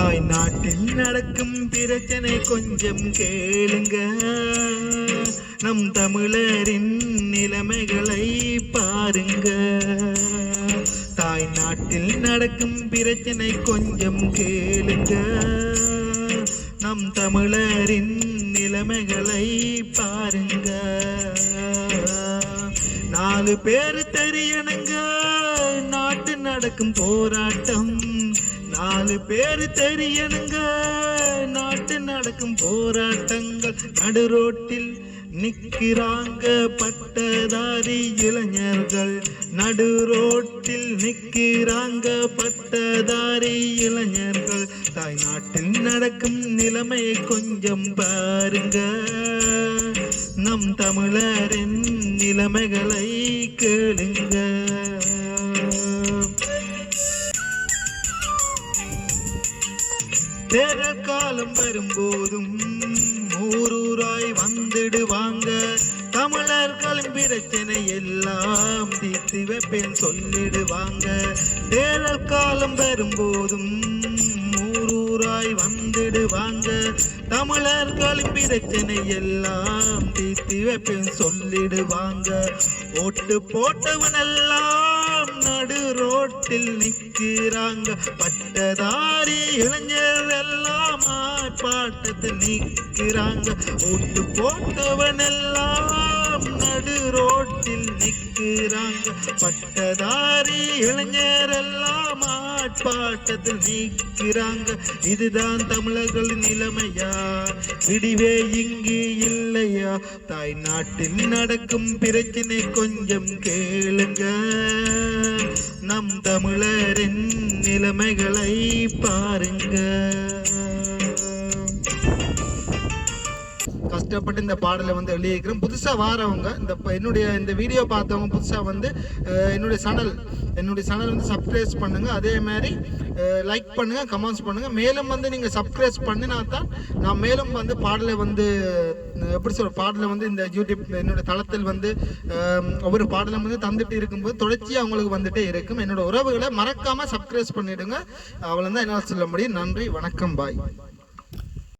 தாய் நாட்டில் நடக்கும் பிரச்சனை கொஞ்சம் கேளுங்க, நம் தமிழரின் நிலைமைகளை பாருங்க. தாய் நாட்டில் நடக்கும் பிரச்சனை கொஞ்சம் கேளுங்க, நம் தமிழரின் நிலைமைகளை பாருங்க. 4 பேர் தெரியணுங்க நாட்டு நடக்கும் போராட்டம், 4 பேர் தெரியணுங்க நாட்டு நடக்கும் போராட்டங்கள். நடு ரோட்டில் நிக்கிறாங்க பட்டதாரி இளைஞர்கள், நடு ரோட்டில் நிக்கிறாங்க பட்டதாரி இளைஞர்கள். தாய் நாட்டில் நடக்கும் நிலைமையை கொஞ்சம் பாருங்க, நம் தமிழரின் நிலைமைகளை கேளுங்க. தேர்தல் காலம் வரும்போதும் ஊரூராய் வந்துடுவாங்க, தமிழர்களின் பிரச்சனை எல்லாம் தீர்த்து வைப்பேன் சொல்லிடுவாங்க. தேர்தல் காலம் வரும்போதும் ஊரூராய் வந்துடுவாங்க, தமிழர்களின் பிரச்சனை எல்லாம் தீர்த்து வைப்பேன் சொல்லிடுவாங்க. ஓட்டு போட்டவனெல்லாம் நடு ரோட்டில் நிற்கிறாங்க, பட்டதாரி இளைஞர் எல்லாம் ஆர்ப்பாட்டத்தில் நிற்கிறாங்க. ஓட்டு போட்டவனெல்லாம் நடு ரோட்டில் நிற்கிறாங்க, பட்டதாரி இளைஞர் எல்லாம் ஆர்ப்பாட்டத்தில் நிற்கிறாங்க. இதுதான் தமிழர்களின் நிலைமையா, விடிவே இங்கு இல்லையா? தாய் நாட்டில் நடக்கும் பிரச்சனை கொஞ்சம் கேளுங்க, நம் தமிழரின் நிலைமைகளை பாருங்க. கஷ்டப்பட்டு இந்த பாடலை வந்து எழுதியிருக்கிறேன். புதுசாக வாரவங்க என்னுடைய இந்த வீடியோ பார்த்தவங்க புதுசாக வந்து என்னுடைய சேனல் வந்து சப்ஸ்கிரைப் பண்ணுங்கள், அதே மாதிரி லைக் பண்ணுங்கள், கமெண்ட்ஸ் பண்ணுங்கள். மேலும் வந்து நீங்கள் சப்ஸ்கிரைப் பண்ணினா தான் நான் மேலும் வந்து பாடலை வந்து பாடலை வந்து இந்த யூடியூப் என்னோட தளத்தில் வந்து ஒவ்வொரு பாடலும் வந்து தந்துட்டு இருக்கும்போது தொடர்ச்சியாக அவங்களுக்கு வந்துட்டே இருக்கும். என்னோட உறவுகளை மறக்காமல் சப்ஸ்கிரைப் பண்ணிவிடுங்க. அவ்வளோ தான் என்னால் சொல்ல முடியும். நன்றி, வணக்கம், பாய்.